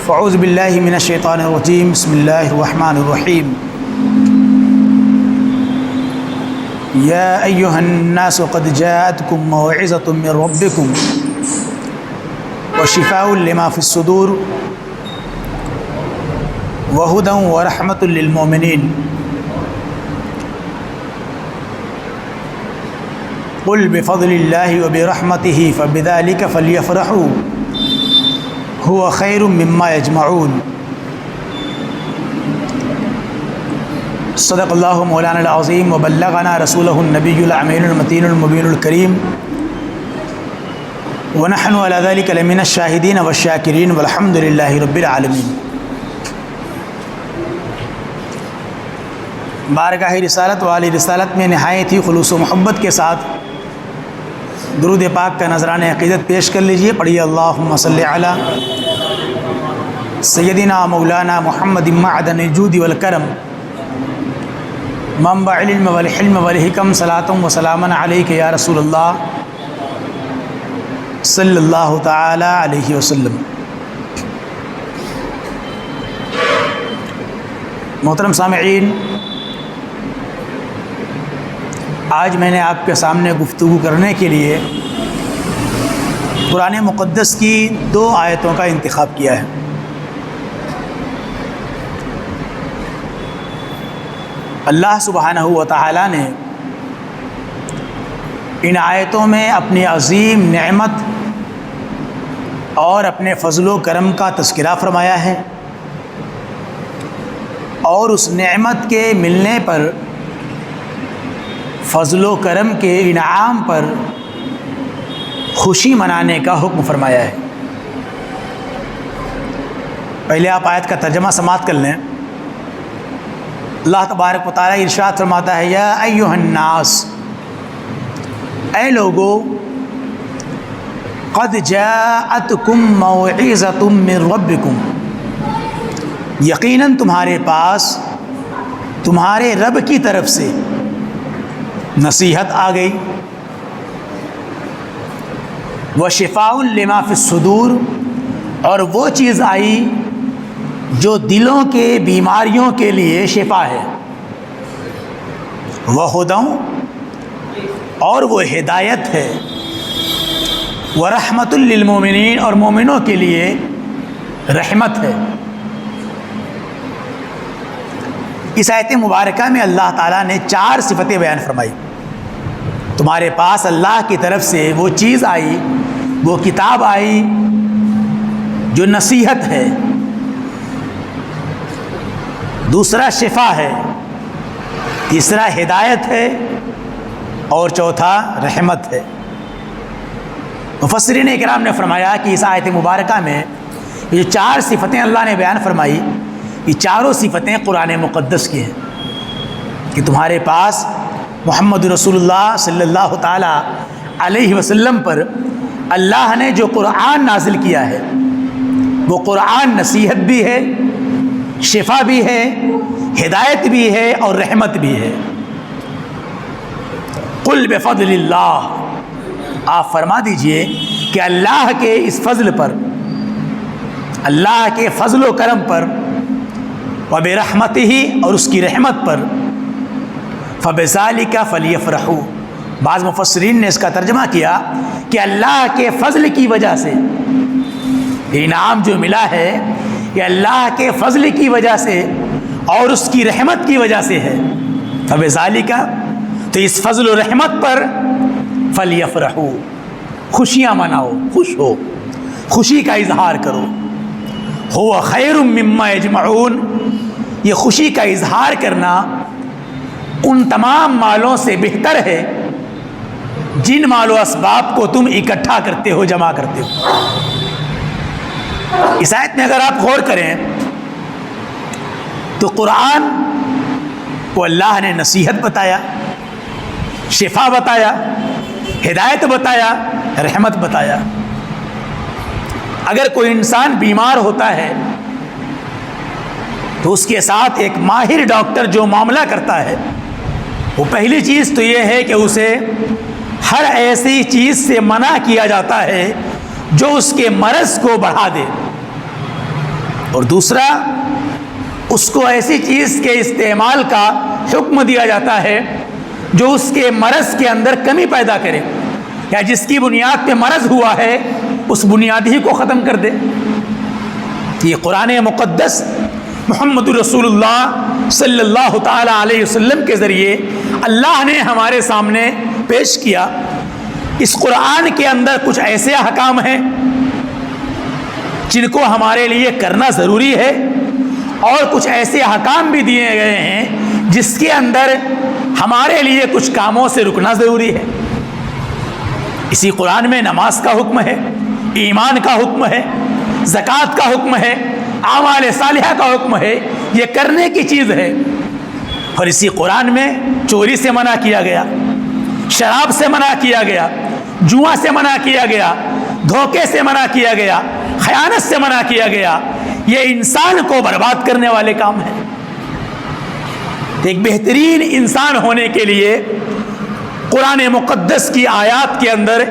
فاعوذ باللہ من الشیطان الرجیم بسم اللہ الرحمن الرحیم یا ایہا الناس قد جاءتکم موعظۃ من ربکم وشفاء لما فی الصدور وہدی ورحمۃ للمؤمنین قل بفضل اللہ وبرحمتہ فبذلک فلیفرحوا هو خیر مما یجمعون صدق اللہ مولانا العظیم وبلغنا رسولہ النبی الامین المتین المبین الکریم ونحن علی ذلک لمن الشاہدین والشاکرین والحمد للہ رب العالمین۔ بارگاہ رسالت والی رسالت میں نہایت ہی خلوص و محبت کے ساتھ درود پاک کا نذرانہ عقیدت پیش کر لیجئے۔ پڑھیے اللہم صلی علی سیدنا مولانا محمد معدن الجود والکرم منبع العلم والحلم والحکم صلاۃ و سلاما علیک یا رسول اللہ صلی اللہ تعالی علیہ وسلم۔ محترم سامعین، آج میں نے آپ کے سامنے گفتگو کرنے کے لیے قرآن مقدس کی 2 آیتوں کا انتخاب کیا ہے۔ اللہ سبحانہ و تعالی نے ان آیتوں میں اپنی عظیم نعمت اور اپنے فضل و کرم کا تذکرہ فرمایا ہے، اور اس نعمت کے ملنے پر، فضل و کرم کے انعام پر خوشی منانے کا حکم فرمایا ہے۔ پہلے آپ آیت کا ترجمہ سماعت کر لیں۔ اللہ تبارک و تعالیٰ ارشاد فرماتا ہے یا ایھا الناس، اے لوگو، قد جاءتکم موعظۃ من ربکم، یقیناً تمہارے پاس تمہارے رب کی طرف سے نصیحت آ گئی، وشفاء لما فی الصدور، اور وہ چیز آئی جو دلوں کے بیماریوں کے لیے شفا ہے، وہدی، اور وہ ہدایت ہے، ورحمۃ للمؤمنین، اور مومنوں کے لیے رحمت ہے۔ اس آیت مبارکہ میں اللہ تعالیٰ نے 4 صفتیں بیان فرمائی۔ تمہارے پاس اللہ کی طرف سے وہ چیز آئی، وہ کتاب آئی جو نصیحت ہے، دوسرا شفا ہے، تیسرا ہدایت ہے، اور چوتھا رحمت ہے۔ مفسرین اکرام نے فرمایا کہ اس آیت مبارکہ میں یہ 4 صفتیں اللہ نے بیان فرمائی، یہ چاروں صفتیں قرآن مقدس کی ہیں کہ تمہارے پاس محمد رسول اللہ صلی اللہ تعالی علیہ وسلم پر اللہ نے جو قرآن نازل کیا ہے، وہ قرآن نصیحت بھی ہے، شفا بھی ہے، ہدایت بھی ہے، اور رحمت بھی ہے۔ قل بفضل اللہ، آپ فرما دیجئے کہ اللہ کے اس فضل پر، اللہ کے فضل و کرم پر، وبرحمتہ، اور اس کی رحمت پر، فبذالک فلیفرحوا، بعض مفسرین نے اس کا ترجمہ کیا کہ اللہ کے فضل کی وجہ سے انعام جو ملا ہے، کہ اللہ کے فضل کی وجہ سے اور اس کی رحمت کی وجہ سے ہے، فبذالک، تو اس فضل و رحمت پر فلیفرحوا، خوشیاں مناؤ، خوش ہو، خوشی کا اظہار کرو۔ هو خیر مما یجمعون، یہ خوشی کا اظہار کرنا ان تمام مالوں سے بہتر ہے جن مال و اسباب کو تم اکٹھا کرتے ہو، جمع کرتے ہو۔ اس آیت میں اگر آپ غور کریں تو قرآن کو اللہ نے نصیحت بتایا، شفا بتایا، ہدایت بتایا، رحمت بتایا۔ اگر کوئی انسان بیمار ہوتا ہے تو اس کے ساتھ ایک ماہر ڈاکٹر جو معاملہ کرتا ہے، وہ پہلی چیز تو یہ ہے کہ اسے ہر ایسی چیز سے منع کیا جاتا ہے جو اس کے مرض کو بڑھا دے، اور دوسرا اس کو ایسی چیز کے استعمال کا حکم دیا جاتا ہے جو اس کے مرض کے اندر کمی پیدا کرے، یا جس کی بنیاد پہ مرض ہوا ہے اس بنیاد ہی کو ختم کر دے۔ یہ قرآن مقدس محمد رسول اللہ صلی اللہ تعالی علیہ وسلم کے ذریعے اللہ نے ہمارے سامنے پیش کیا۔ اس قرآن کے اندر کچھ ایسے احکام ہیں جن کو ہمارے لیے کرنا ضروری ہے، اور کچھ ایسے احکام بھی دیے گئے ہیں جس کے اندر ہمارے لیے کچھ کاموں سے رکنا ضروری ہے۔ اسی قرآن میں نماز کا حکم ہے، ایمان کا حکم ہے، زکوٰۃ کا حکم ہے، اعمال صالحہ کا حکم ہے، یہ کرنے کی چیز ہے۔ اور اسی قرآن میں چوری سے منع کیا گیا، شراب سے منع کیا گیا، جوا سے منع کیا گیا، دھوکے سے منع کیا گیا، خیانت سے منع کیا گیا۔ یہ انسان کو برباد کرنے والے کام ہیں۔ ایک بہترین انسان ہونے کے لیے قرآن مقدس کی آیات کے اندر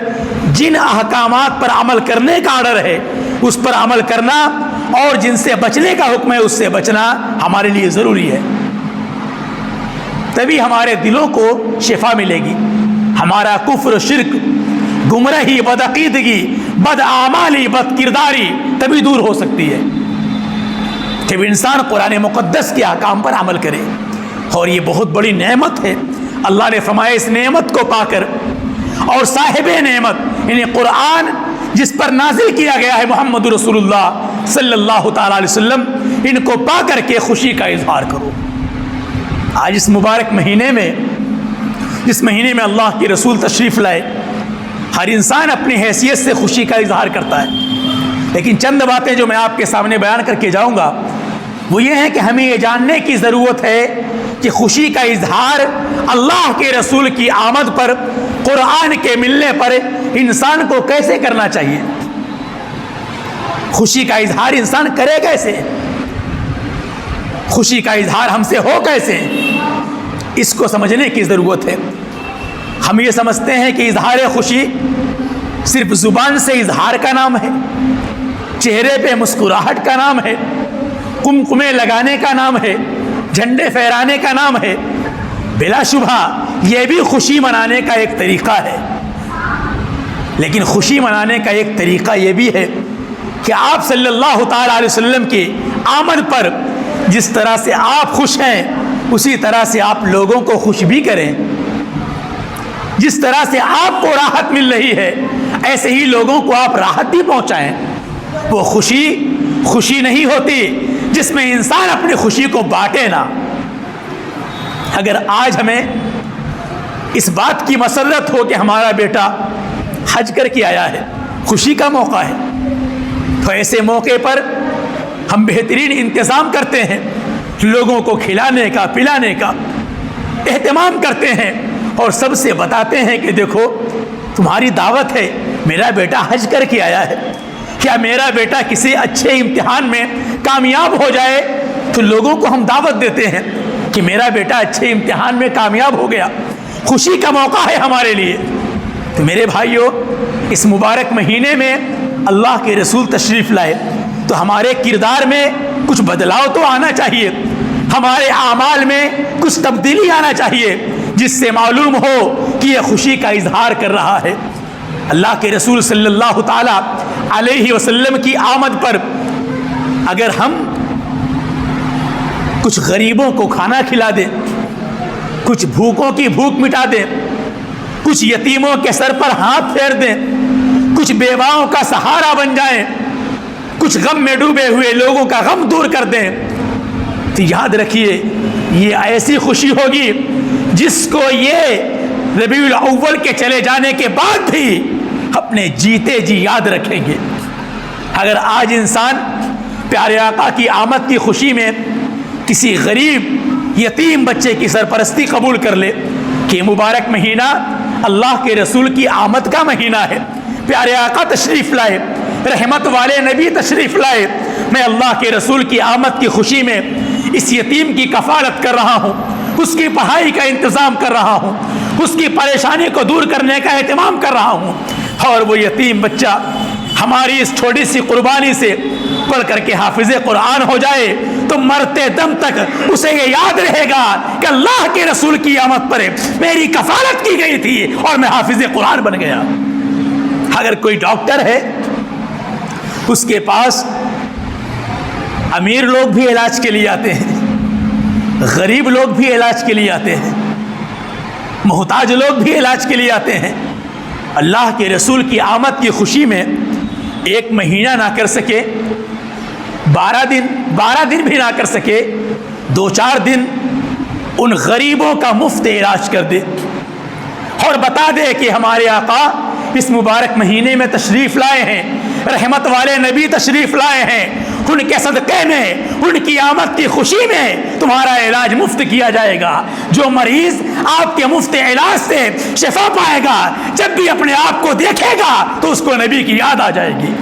جن احکامات پر عمل کرنے کا آرڈر ہے اس پر عمل کرنا، اور جن سے بچنے کا حکم ہے اس سے بچنا ہمارے لیے ضروری ہے۔ تبھی ہمارے دلوں کو شفا ملے گی، ہمارا کفر و شرک، گمراہی، بدعقیدگی، بدعمالی، بد کرداری تبھی دور ہو سکتی ہے جب انسان قرآن مقدس کے احکام پر عمل کرے۔ اور یہ بہت بڑی نعمت ہے۔ اللہ نے فرمایا اس نعمت کو پا کر، اور صاحب نعمت یعنی قرآن جس پر نازل کیا گیا ہے محمد رسول اللہ صلی اللہ تعالی علیہ وسلم، ان کو پا کر کے خوشی کا اظہار کرو۔ آج اس مبارک مہینے میں، جس مہینے میں اللہ کے رسول تشریف لائے، ہر انسان اپنی حیثیت سے خوشی کا اظہار کرتا ہے، لیکن چند باتیں جو میں آپ کے سامنے بیان کر کے جاؤں گا وہ یہ ہے کہ ہمیں یہ جاننے کی ضرورت ہے کہ خوشی کا اظہار اللہ کے رسول کی آمد پر، قرآن کے ملنے پر انسان کو کیسے کرنا چاہیے۔ خوشی کا اظہار انسان کرے کیسے، خوشی کا اظہار ہم سے ہو کیسے، اس کو سمجھنے کی ضرورت ہے۔ ہم یہ سمجھتے ہیں کہ اظہار خوشی صرف زبان سے اظہار کا نام ہے، چہرے پہ مسکراہٹ کا نام ہے، کمکمے لگانے کا نام ہے، جھنڈے پھہرانے کا نام ہے۔ بلا شبہ یہ بھی خوشی منانے کا ایک طریقہ ہے، لیکن خوشی منانے کا ایک طریقہ یہ بھی ہے کہ آپ صلی اللہ تعالی علیہ وسلم کی آمد پر جس طرح سے آپ خوش ہیں اسی طرح سے آپ لوگوں کو خوش بھی کریں۔ جس طرح سے آپ کو راحت مل رہی ہے ایسے ہی لوگوں کو آپ راحت بھی پہنچائیں۔ وہ خوشی نہیں ہوتی جس میں انسان اپنی خوشی کو بانٹے نہ۔ اگر آج ہمیں اس بات کی مسرت ہو کہ ہمارا بیٹا حج کر کے آیا ہے، خوشی کا موقع ہے، تو ایسے موقع پر ہم بہترین انتظام کرتے ہیں، لوگوں کو کھلانے کا، پلانے کا اہتمام کرتے ہیں، اور سب سے بتاتے ہیں کہ دیکھو تمہاری دعوت ہے، میرا بیٹا حج کر کے آیا ہے، کیا میرا بیٹا کسی اچھے امتحان میں کامیاب ہو جائے تو لوگوں کو ہم دعوت دیتے ہیں کہ میرا بیٹا اچھے امتحان میں کامیاب ہو گیا، خوشی کا موقع ہے ہمارے لیے۔ تو میرے بھائیوں، اس مبارک مہینے میں اللہ کے رسول تشریف لائے تو ہمارے کردار میں کچھ بدلاؤ تو آنا چاہیے، ہمارے اعمال میں کچھ تبدیلی آنا چاہیے، جس سے معلوم ہو کہ یہ خوشی کا اظہار کر رہا ہے۔ اللہ کے رسول صلی اللہ تعالی علیہ وسلم کی آمد پر اگر ہم کچھ غریبوں کو کھانا کھلا دیں، کچھ بھوکوں کی بھوک مٹا دیں، کچھ یتیموں کے سر پر ہاتھ پھیر دیں، کچھ بیواؤں کا سہارا بن جائیں، کچھ غم میں ڈوبے ہوئے لوگوں کا غم دور کر دیں، تو یاد رکھیے یہ ایسی خوشی ہوگی جس کو یہ ربیع الاول کے چلے جانے کے بعد بھی اپنے جیتے جی یاد رکھیں گے۔ اگر آج انسان پیارے آقا کی آمد کی خوشی میں کسی غریب یتیم بچے کی سرپرستی قبول کر لے کہ مبارک مہینہ اللہ کے رسول کی آمد کا مہینہ ہے، پیارے آقا تشریف لائے، رحمت والے نبی تشریف لائے، میں اللہ کے رسول کی آمد کی خوشی میں اس یتیم کی کفالت کر رہا ہوں، اس کی پڑھائی کا انتظام کر رہا ہوں، اس کی پریشانی کو دور کرنے کا اہتمام کر رہا ہوں، اور وہ یتیم بچہ ہماری اس چھوٹی سی قربانی سے پڑھ کر کے حافظ قرآن ہو جائے تو مرتے دم تک اسے یہ یاد رہے گا کہ اللہ کے رسول کی آمد پر میری کفالت کی گئی تھی اور میں حافظ قرآن بن گیا۔ اگر کوئی ڈاکٹر ہے، اس کے پاس امیر لوگ بھی علاج کے لیے آتے ہیں، غریب لوگ بھی علاج کے لیے آتے ہیں، محتاج لوگ بھی علاج کے لیے آتے ہیں۔ اللہ کے رسول کی آمد کی خوشی میں 1 مہینہ نہ کر سکے، 12 دن بھی نہ کر سکے، 2-4 دن ان غریبوں کا مفت علاج کر دے اور بتا دے کہ ہمارے آقا اس مبارک مہینے میں تشریف لائے ہیں، رحمت والے نبی تشریف لائے ہیں، ان کے صدقے میں، ان کی آمد کی خوشی میں تمہارا علاج مفت کیا جائے گا۔ جو مریض آپ کے مفت علاج سے شفا پائے گا، جب بھی اپنے آپ کو دیکھے گا تو اس کو نبی کی یاد آ جائے گی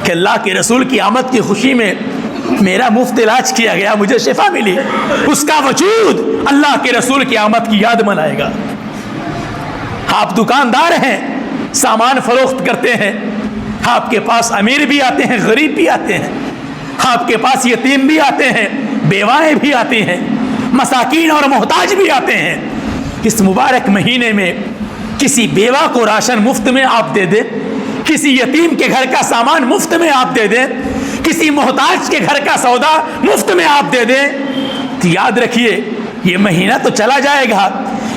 کہ اللہ کے رسول کی آمد کی خوشی میں میرا مفت علاج کیا گیا، مجھے شفا ملی۔ اس کا وجود اللہ کے رسول کی آمد کی یاد منائے گا۔ آپ دکاندار ہیں، سامان فروخت کرتے ہیں، آپ کے پاس امیر بھی آتے ہیں، غریب بھی آتے ہیں، آپ کے پاس یتیم بھی آتے ہیں، بیوائیں بھی آتی ہیں، مساکین اور محتاج بھی آتے ہیں۔ اس مبارک مہینے میں کسی بیوہ کو راشن مفت میں آپ دے دیں، کسی یتیم کے گھر کا سامان مفت میں آپ دے دیں، کسی محتاج کے گھر کا سودا مفت میں آپ دے دیں، تو یاد رکھیے یہ مہینہ تو چلا جائے گا،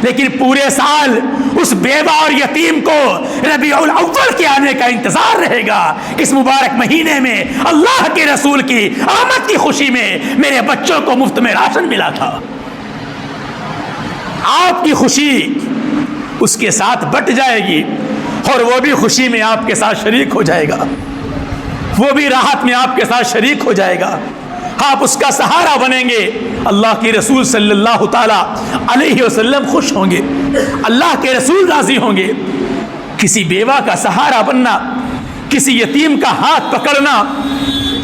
لیکن پورے سال اس بیوہ اور یتیم کو ربیع الاول کے آنے کا انتظار رہے گا۔ اس مبارک مہینے میں اللہ کے رسول کی آمد کی خوشی میں میرے بچوں کو مفت میں راشن ملا تھا۔ آپ کی خوشی اس کے ساتھ بٹ جائے گی اور وہ بھی خوشی میں آپ کے ساتھ شریک ہو جائے گا، وہ بھی راحت میں آپ کے ساتھ شریک ہو جائے گا، آپ اس کا سہارا بنیں گے۔ اللہ کے رسول صلی اللہ تعالیٰ علیہ وسلم خوش ہوں گے، اللہ کے رسول راضی ہوں گے۔ کسی بیوہ کا سہارا بننا، کسی یتیم کا ہاتھ پکڑنا،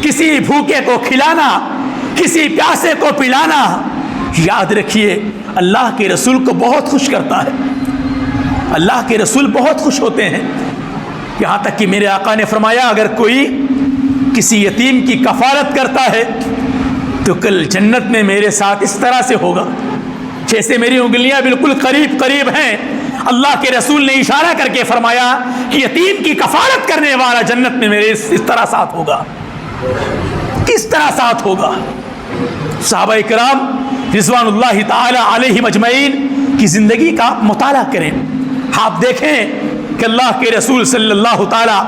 کسی بھوکے کو کھلانا، کسی پیاسے کو پلانا، یاد رکھیے اللہ کے رسول کو بہت خوش کرتا ہے۔ اللہ کے رسول بہت خوش ہوتے ہیں، یہاں تک کہ میرے آقا نے فرمایا اگر کوئی کسی یتیم کی کفالت کرتا ہے تو کل جنت میں میرے ساتھ اس طرح سے ہوگا جیسے میری انگلیاں بالکل قریب قریب ہیں۔ اللہ کے رسول نے اشارہ کر کے فرمایا کہ یتیم کی کفالت کرنے والا جنت میں میرے اس طرح ساتھ ہوگا۔ کس طرح ساتھ ہوگا؟ صحابہ کرام رضوان اللہ تعالی علیہم اجمعین کی زندگی کا مطالعہ کریں، آپ دیکھیں کہ اللہ کے رسول صلی اللہ تعالیٰ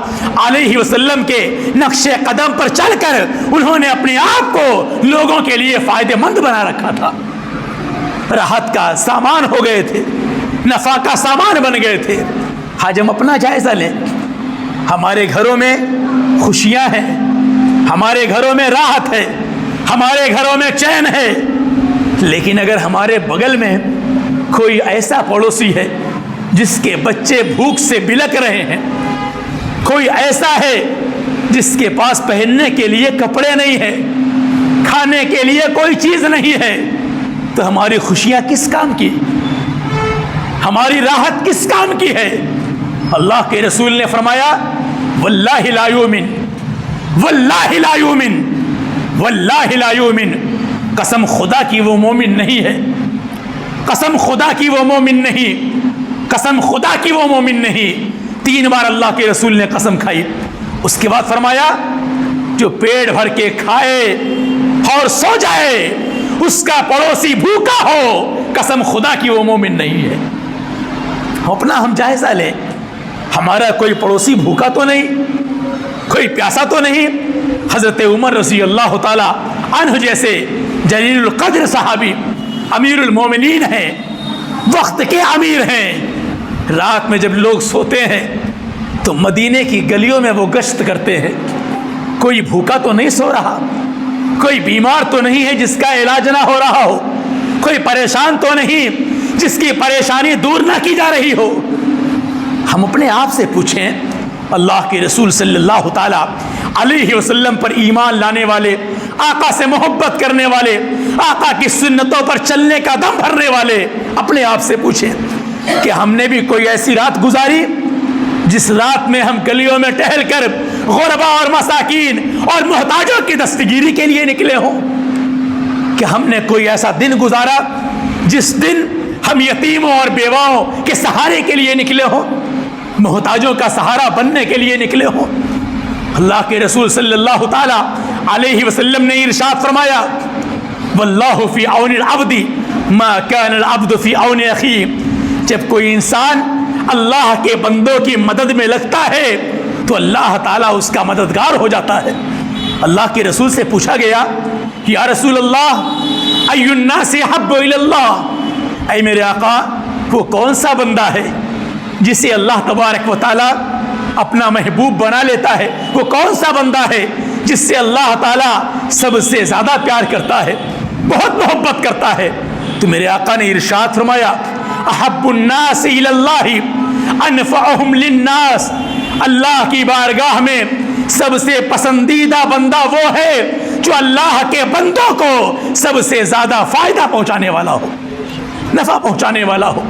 علیہ وسلم کے نقش قدم پر چل کر انہوں نے اپنے آپ کو لوگوں کے لیے فائدہ مند بنا رکھا تھا، راحت کا سامان ہو گئے تھے، نفع کا سامان بن گئے تھے۔ آج ہم اپنا جائزہ لیں، ہمارے گھروں میں خوشیاں ہیں، ہمارے گھروں میں راحت ہے، ہمارے گھروں میں چین ہے، لیکن اگر ہمارے بغل میں کوئی ایسا پڑوسی ہے جس کے بچے بھوک سے بلک رہے ہیں، کوئی ایسا ہے جس کے پاس پہننے کے لیے کپڑے نہیں ہیں، کھانے کے لیے کوئی چیز نہیں ہے، تو ہماری خوشیاں کس کام کی، ہماری راحت کس کام کی ہے؟ اللہ کے رسول نے فرمایا واللہ لا یؤمن، واللہ لا یؤمن، واللہ لا یؤمن، قسم خدا کی وہ مومن نہیں ہے، قسم خدا کی وہ مومن نہیں، قسم خدا کی وہ مومن نہیں۔ 3 بار اللہ کے رسول نے قسم کھائی، اس کے بعد فرمایا جو پیٹ بھر کے کھائے اور سو جائے اس کا پڑوسی بھوکا ہو، قسم خدا کی وہ مومن نہیں ہے۔ اپنا ہم جائزہ لیں، ہمارا کوئی پڑوسی بھوکا تو نہیں، کوئی پیاسا تو نہیں؟ حضرت عمر رضی اللہ تعالی عنہ جیسے جلیل القدر صحابی امیر المومنین ہیں، وقت کے امیر ہیں، رات میں جب لوگ سوتے ہیں تو مدینے کی گلیوں میں وہ گشت کرتے ہیں، کوئی بھوکا تو نہیں سو رہا، کوئی بیمار تو نہیں ہے جس کا علاج نہ ہو رہا ہو، کوئی پریشان تو نہیں جس کی پریشانی دور نہ کی جا رہی ہو۔ ہم اپنے آپ سے پوچھیں، اللہ کے رسول صلی اللہ تعالیٰ علیہ وسلم پر ایمان لانے والے، آقا سے محبت کرنے والے، آقا کی سنتوں پر چلنے کا دم بھرنے والے، اپنے آپ سے پوچھیں کہ ہم نے بھی کوئی ایسی رات گزاری جس رات میں ہم گلیوں میں ٹہل کر غربا اور مساکین اور محتاجوں کی دستگیری کے لیے نکلے ہوں؟ کہ ہم نے کوئی ایسا دن گزارا جس دن ہم یتیموں اور بیواؤں کے سہارے کے لیے نکلے ہوں، محتاجوں کا سہارا بننے کے لیے نکلے ہوں؟ اللہ کے رسول صلی اللہ تعالی علیہ وسلم نے ارشاد فرمایا واللہ فی عون العبد ما کان العبد فی عون اخیہ، جب کوئی انسان اللہ کے بندوں کی مدد میں لگتا ہے تو اللہ تعالیٰ اس کا مددگار ہو جاتا ہے۔ اللہ کے رسول سے پوچھا گیا یا رسول اللہ ای الناس احب الی اللہ، اے میرے آقا وہ کون سا بندہ ہے جسے اللہ تبارک و تعالیٰ اپنا محبوب بنا لیتا ہے؟ وہ کون سا بندہ ہے جس سے اللہ تعالیٰ سب سے زیادہ پیار کرتا ہے، بہت محبت کرتا ہے؟ تو میرے آقا نے ارشاد فرمایا احب الناس الی اللہ انفعہم للناس، اللہ کی بارگاہ میں سب سے پسندیدہ بندہ وہ ہے جو اللہ کے بندوں کو سب سے زیادہ فائدہ پہنچانے والا ہو، نفع پہنچانے والا ہو۔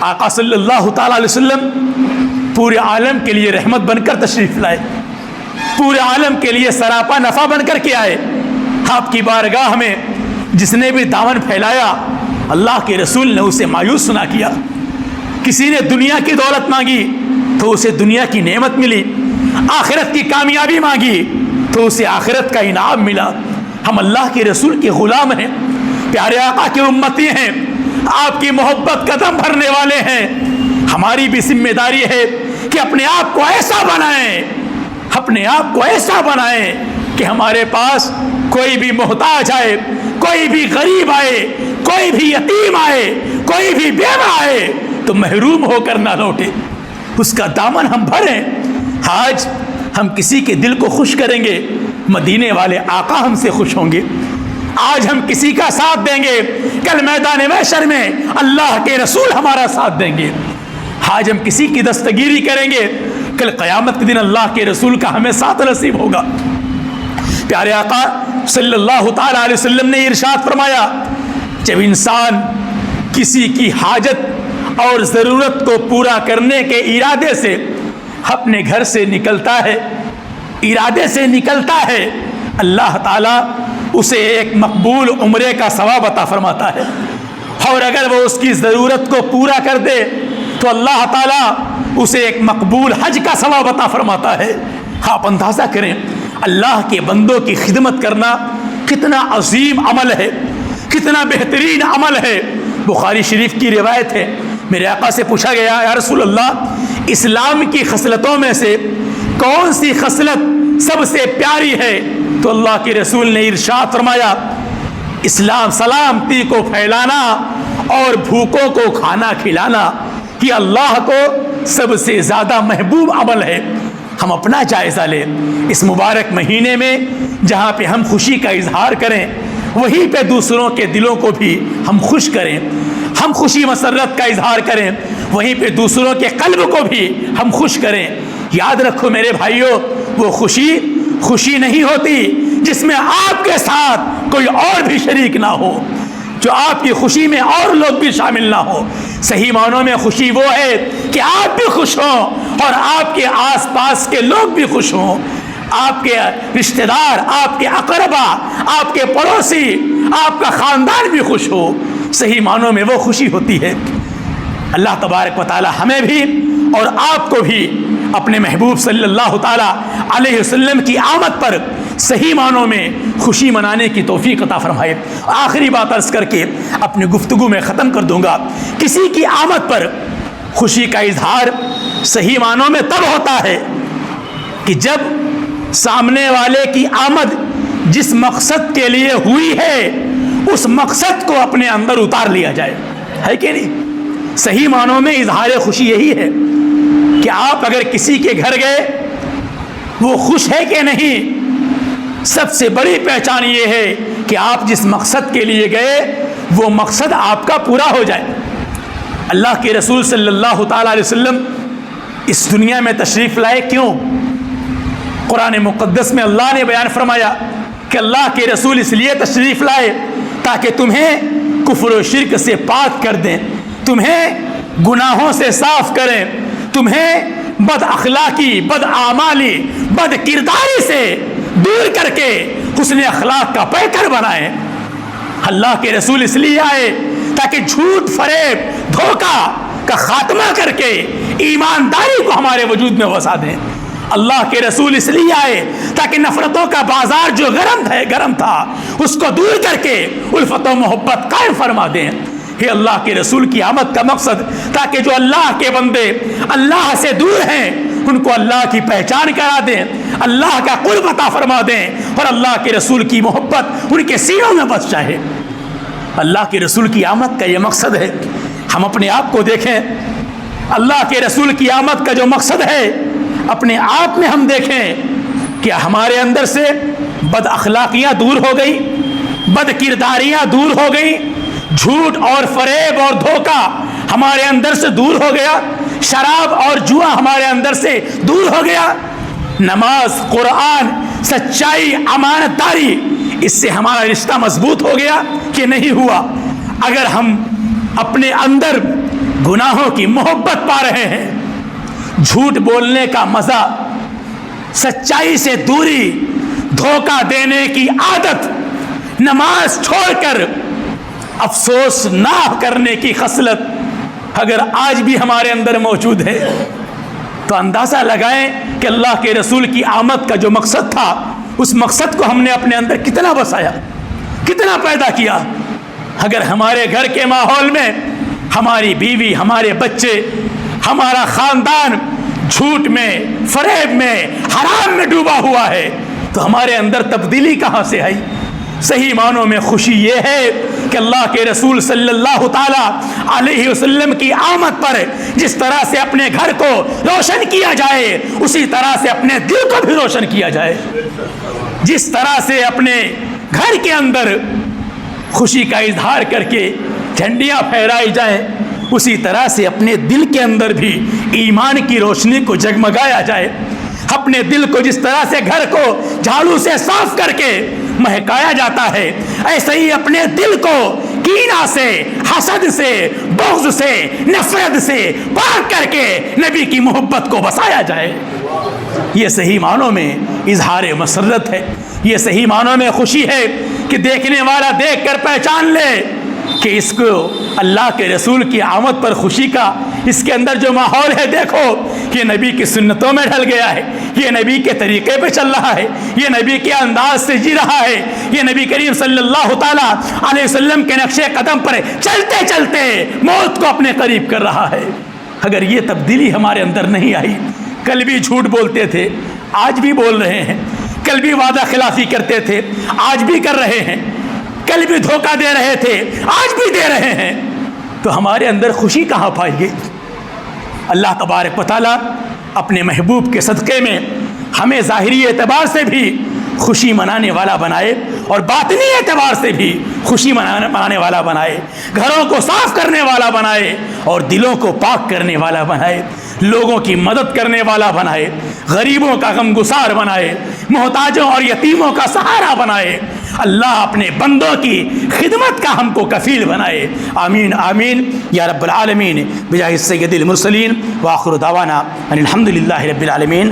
آقا صلی اللہ تعالی علیہ وسلم پورے عالم کے لیے رحمت بن کر تشریف لائے، پورے عالم کے لیے سراپا نفع بن کر کے آئے۔ آپ کی بارگاہ میں جس نے بھی دامن پھیلایا اللہ کے رسول نے اسے مایوس نہ کیا۔ کسی نے دنیا کی دولت مانگی تو اسے دنیا کی نعمت ملی، آخرت کی کامیابی مانگی تو اسے آخرت کا انعام ملا۔ ہم اللہ کے رسول کے غلام ہیں، پیارے آقا کے امتی ہیں، آپ کی محبت قدم بھرنے والے ہیں۔ ہماری بھی ذمہ داری ہے کہ اپنے آپ کو ایسا بنائیں، اپنے آپ کو ایسا بنائیں کہ ہمارے پاس کوئی بھی محتاج آئے، کوئی بھی غریب آئے، کوئی بھی یتیم آئے، کوئی بھی بیوہ آئے تو محروم ہو کر نہ لوٹے، اس کا دامن ہم بھریں۔ آج ہم کسی کے دل کو خوش کریں گے، مدینے والے آقا ہم سے خوش ہوں گے۔ آج ہم کسی کا ساتھ دیں گے، کل میدان محشر میں اللہ کے رسول ہمارا ساتھ دیں گے۔ آج ہم کسی کی دستگیری کریں گے، کل قیامت کے دن اللہ کے رسول کا ہمیں ساتھ نصیب ہوگا۔ پیارے آقا صلی اللہ تعالی علیہ وسلم نے ارشاد فرمایا جب انسان کسی کی حاجت اور ضرورت کو پورا کرنے کے ارادے سے اپنے گھر سے نکلتا ہے، ارادے سے نکلتا ہے، اللہ تعالیٰ اسے ایک مقبول عمرے کا ثواب عطا فرماتا ہے، اور اگر وہ اس کی ضرورت کو پورا کر دے تو اللہ تعالیٰ اسے ایک مقبول حج کا ثواب عطا فرماتا ہے۔ آپ اندازہ کریں اللہ کے بندوں کی خدمت کرنا کتنا عظیم عمل ہے، کتنا بہترین عمل ہے۔ بخاری شریف کی روایت ہے، میرے آقا سے پوچھا گیا یا رسول اللہ اسلام کی خصلتوں میں سے کون سی خصلت سب سے پیاری ہے؟ تو اللہ کے رسول نے ارشاد فرمایا اسلام سلامتی کو پھیلانا اور بھوکوں کو کھانا کھلانا، یہ اللہ کو سب سے زیادہ محبوب عمل ہے۔ ہم اپنا جائزہ لیں اس مبارک مہینے میں، جہاں پہ ہم خوشی کا اظہار کریں وہیں پہ دوسروں کے دلوں کو بھی ہم خوش کریں، ہم خوشی مسرت کا اظہار کریں وہیں پہ دوسروں کے قلب کو بھی ہم خوش کریں۔ یاد رکھو میرے بھائیوں، وہ خوشی نہیں ہوتی جس میں آپ کے ساتھ کوئی اور بھی شریک نہ ہو، جو آپ کی خوشی میں اور لوگ بھی شامل نہ ہو۔ صحیح معنوں میں خوشی وہ ہے کہ آپ بھی خوش ہوں اور آپ کے آس پاس کے لوگ بھی خوش ہوں، آپ کے رشتہ دار، آپ کے اقربا، آپ کے پڑوسی، آپ کا خاندان بھی خوش ہو۔ صحیح معنوں میں وہ خوشی ہوتی ہے۔ اللہ تبارک و تعالی ہمیں بھی اور آپ کو بھی اپنے محبوب صلی اللہ تعالی علیہ وسلم کی آمد پر صحیح معنوں میں خوشی منانے کی توفیق عطا فرمائے۔ آخری بات عرض کر کے اپنی گفتگو میں ختم کر دوں گا، کسی کی آمد پر خوشی کا اظہار صحیح معنوں میں تب ہوتا ہے کہ جب سامنے والے کی آمد جس مقصد کے لیے ہوئی ہے اس مقصد کو اپنے اندر اتار لیا جائے، ہے کہ نہیں؟ صحیح معنوں میں اظہار خوشی یہی ہے کہ آپ اگر کسی کے گھر گئے وہ خوش ہے کہ نہیں، سب سے بڑی پہچان یہ ہے کہ آپ جس مقصد کے لیے گئے وہ مقصد آپ کا پورا ہو جائے۔ اللہ کے رسول صلی اللہ تعالی علیہ وسلم اس دنیا میں تشریف لائے کیوں؟ قرآن مقدس میں اللہ نے بیان فرمایا کہ اللہ کے رسول اس لیے تشریف لائے تاکہ تمہیں کفر و شرک سے پاک کر دیں، تمہیں گناہوں سے صاف کریں، تمہیں بد اخلاقی، بد اعمالی، بد کرداری سے دور کر کے حسن اخلاق کا پیکر بنائیں۔ اللہ کے رسول اس لیے آئے تاکہ جھوٹ، فریب، دھوکہ کا خاتمہ کر کے ایمانداری کو ہمارے وجود میں وسع دیں۔ اللہ کے رسول اس لیے آئے تاکہ نفرتوں کا بازار جو گرم تھا اس کو دور کر کے الفت و محبت قائم فرما دیں۔ یہ اللہ کے رسول کی آمد کا مقصد تاکہ جو اللہ کے بندے اللہ سے دور ہیں ان کو اللہ کی پہچان کرا دیں، اللہ کا قرب عطا فرما دیں، اور اللہ کے رسول کی محبت ان کے سینوں میں بس جائے۔ اللہ کے رسول کی آمد کا یہ مقصد ہے۔ ہم اپنے آپ کو دیکھیں، اللہ کے رسول کی آمد کا جو مقصد ہے اپنے آپ میں ہم دیکھیں کہ ہمارے اندر سے بد اخلاقیاں دور ہو گئی، بد کرداریاں دور ہو گئی، جھوٹ اور فریب اور دھوکہ ہمارے اندر سے دور ہو گیا، شراب اور جوا ہمارے اندر سے دور ہو گیا، نماز، قرآن، سچائی، امانت داری، اس سے ہمارا رشتہ مضبوط ہو گیا کہ نہیں ہوا؟ اگر ہم اپنے اندر گناہوں کی محبت پا رہے ہیں، جھوٹ بولنے کا مزہ، سچائی سے دوری، دھوکہ دینے کی عادت، نماز چھوڑ کر افسوس نہ کرنے کی خصلت اگر آج بھی ہمارے اندر موجود ہے تو اندازہ لگائیں کہ اللہ کے رسول کی آمد کا جو مقصد تھا اس مقصد کو ہم نے اپنے اندر کتنا بسایا، کتنا پیدا کیا۔ اگر ہمارے گھر کے ماحول میں ہماری بیوی، ہمارے بچے، ہمارا خاندان جھوٹ میں، فریب میں، حرام میں ڈوبا ہوا ہے تو ہمارے اندر تبدیلی کہاں سے آئی؟ صحیح معنوں میں خوشی یہ ہے کہ اللہ کے رسول صلی اللہ تعالیٰ علیہ وسلم کی آمد پر جس طرح سے اپنے گھر کو روشن کیا جائے اسی طرح سے اپنے دل کو بھی روشن کیا جائے۔ جس طرح سے اپنے گھر کے اندر خوشی کا اظہار کر کے جھنڈیاں پھہرائی جائیں اسی طرح سے اپنے دل کے اندر بھی ایمان کی روشنی کو جگمگایا جائے۔ اپنے دل کو جس طرح سے گھر کو جھاڑو سے صاف کر کے مہکایا جاتا ہے ایسے ہی اپنے دل کو کینہ سے، حسد سے، بغض سے، نفرت سے پاک کر کے نبی کی محبت کو بسایا جائے۔ یہ صحیح معنوں میں اظہار مسرت ہے، یہ صحیح معنوں میں خوشی ہے کہ دیکھنے والا دیکھ کر پہچان لے کہ اس کو اللہ کے رسول کی آمد پر خوشی کا اس کے اندر جو ماحول ہے، دیکھو یہ نبی کی سنتوں میں ڈھل گیا ہے، یہ نبی کے طریقے پہ چل رہا ہے، یہ نبی کے انداز سے جی رہا ہے، یہ نبی کریم صلی اللہ تعالیٰ علیہ وسلم کے نقش قدم پر چلتے چلتے موت کو اپنے قریب کر رہا ہے۔ اگر یہ تبدیلی ہمارے اندر نہیں آئی، کل بھی جھوٹ بولتے تھے، آج بھی بول رہے ہیں، کل بھی وعدہ خلافی کرتے تھے، آج بھی کر رہے ہیں، کل بھی دھوکہ دے رہے تھے، آج بھی دے رہے ہیں، تو ہمارے اندر خوشی کہاں پائیں گے؟ اللہ تبارک و تعالیٰ اپنے محبوب کے صدقے میں ہمیں ظاہری اعتبار سے بھی خوشی منانے والا بنائے اور باطنی اعتبار سے بھی خوشی منانے والا بنائے، گھروں کو صاف کرنے والا بنائے اور دلوں کو پاک کرنے والا بنائے، لوگوں کی مدد کرنے والا بنائے، غریبوں کا غم گسار بنائے، محتاجوں اور یتیموں کا سہارا بنائے۔ اللہ اپنے بندوں کی خدمت کا ہم کو کفیل بنائے۔ آمین آمین یا رب العالمین بجاہ سید المرسلین وآخر دعوانا ان الحمد للہ رب العالمین۔